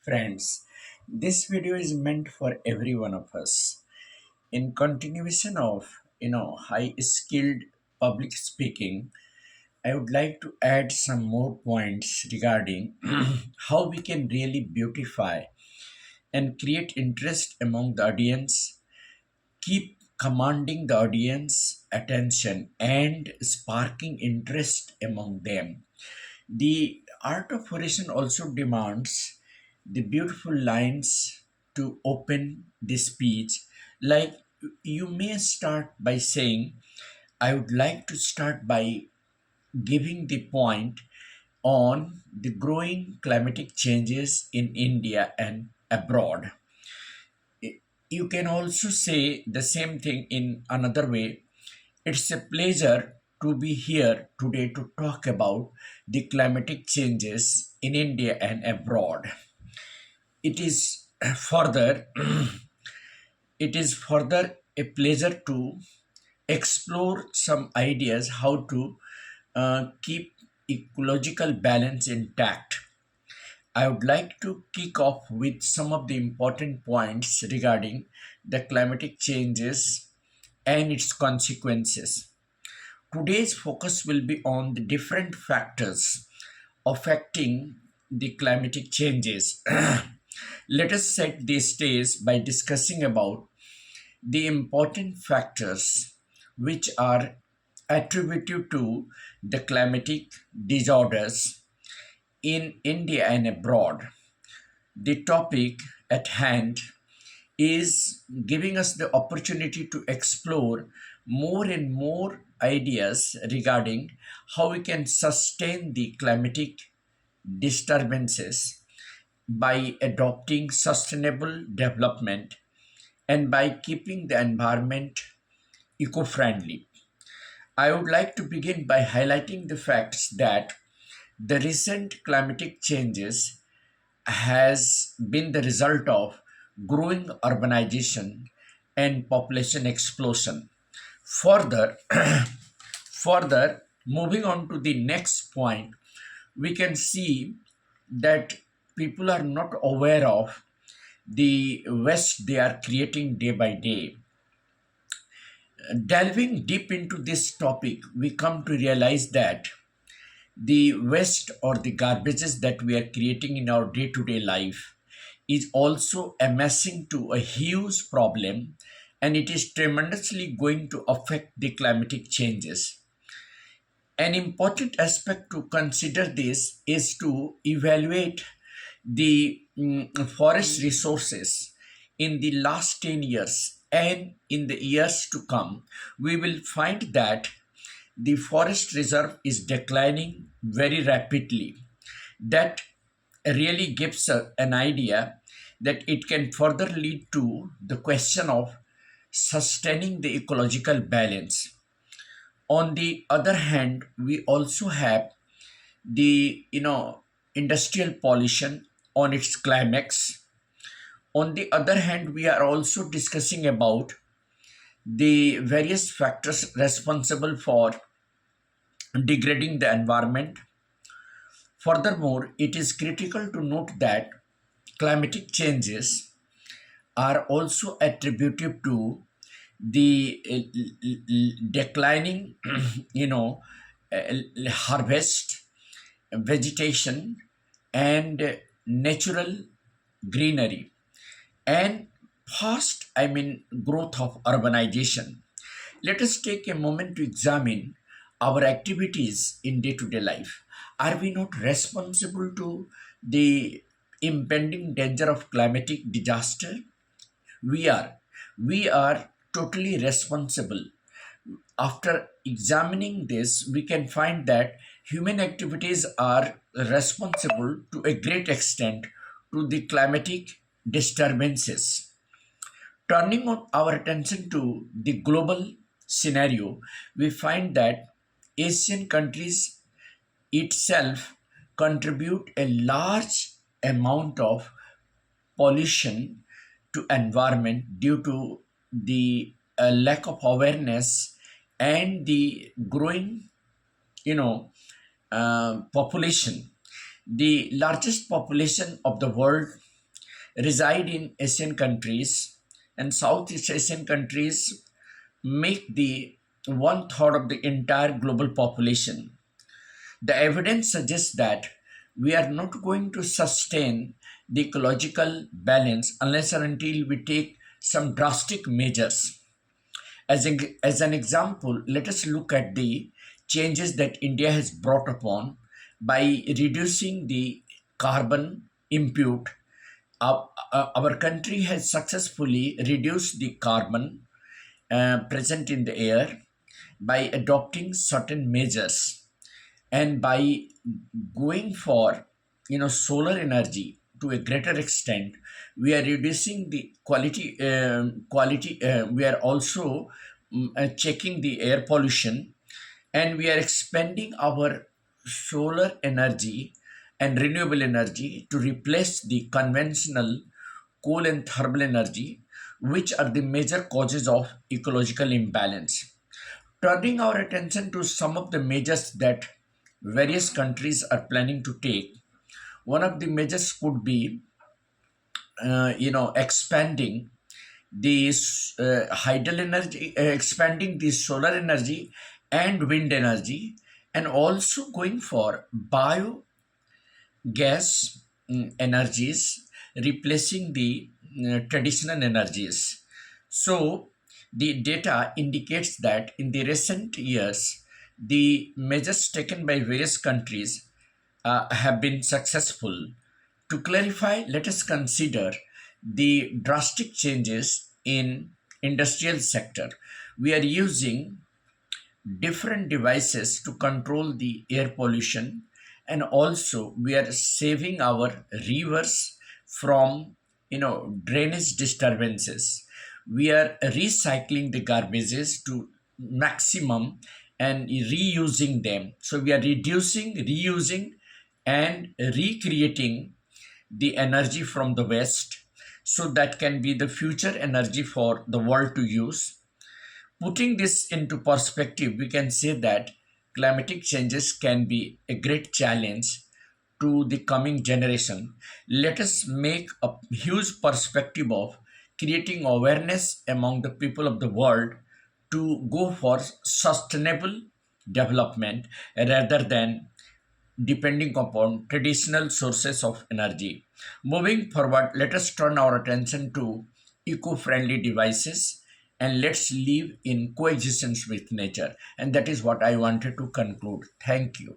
Friends, this video is meant for every one of us. In continuation of, high skilled public speaking, I would like to add some more points regarding how we can really beautify and create interest among the audience, keep commanding the audience attention and sparking interest among them. The art of oration also demands the beautiful lines to open the speech. Like you may start by saying, I would like to start by giving the point on the growing climatic changes in India and abroad. You can also say the same thing in another way. It's a pleasure to be here today to talk about the climatic changes in India and abroad. It is further it is further a pleasure to explore some ideas how to keep ecological balance intact. I would like to kick off with some of the important points regarding the climatic changes and its consequences. Today's focus will be on the different factors affecting the climatic changes. Let us set the stage by discussing about the important factors which are attributed to the climatic disorders in India and abroad. The topic at hand is giving us the opportunity to explore more and more ideas regarding how we can sustain the climatic disturbances by adopting sustainable development and by keeping the environment eco friendly. I would like to begin by highlighting the facts that the recent climatic changes has been the result of growing urbanization and population explosion. Further, further moving on to the next point, we can see that people are not aware of the waste they are creating day by day. Delving deep into this topic, we come to realize that the waste or the garbages that we are creating in our day to day life is also amassing to a huge problem, and it is tremendously going to affect the climatic changes. An important aspect to consider this is to evaluate the forest resources in the last 10 years and in the years to come. We will find that the forest reserve is declining very rapidly. That really gives an idea that it can further lead to the question of sustaining the ecological balance. On the other hand, we also have the industrial pollution on its climax. On the other hand, we are also discussing about the various factors responsible for degrading the environment. Furthermore, it is critical to note that climatic changes are also attributed to the declining, harvest, vegetation, and natural greenery, and fast, growth of urbanization. Let us take a moment to examine our activities in day to day life. Are we not responsible to the impending danger of climatic disaster? We are. We are totally responsible. After examining this, we can find that human activities are responsible to a great extent to the climatic disturbances. Turning our attention to the global scenario, we find that Asian countries itself contribute a large amount of pollution to environment due to the lack of awareness and the growing you know population. The largest population of the world reside in Asian countries, and Southeast Asian countries make the one third of the entire global population. The evidence suggests that we are not going to sustain the ecological balance unless and until we take some drastic measures. As an example, let us look at the changes that India has brought upon by reducing the carbon input. Our country has successfully reduced the carbon present in the air by adopting certain measures, and by going for solar energy to a greater extent. We are reducing the quality. We are also checking the air pollution, and we are expanding our solar energy and renewable energy to replace the conventional coal and thermal energy, which are the major causes of ecological imbalance. Turning our attention to some of the measures that various countries are planning to take, one of the measures could be, expanding the hydel energy, expanding the solar energy and wind energy, and also going for bio gas energies, replacing the traditional energies. So, the data indicates that in the recent years, the measures taken by various countries have been successful. To clarify, let us consider the drastic changes in industrial sector. We are using different devices to control the air pollution, and also we are saving our rivers from drainage disturbances. We are recycling the garbages to maximum and reusing them, so we are reducing, reusing, and recreating the energy from the west, so that can be the future energy for the world to use. Putting this into perspective, we can say that climatic changes can be a great challenge to the coming generation. Let us make a huge perspective of creating awareness among the people of the world to go for sustainable development rather than depending upon traditional sources of energy. Moving forward, let us turn our attention to eco friendly devices, and let's live in coexistence with nature. And that is what I wanted to conclude. Thank you.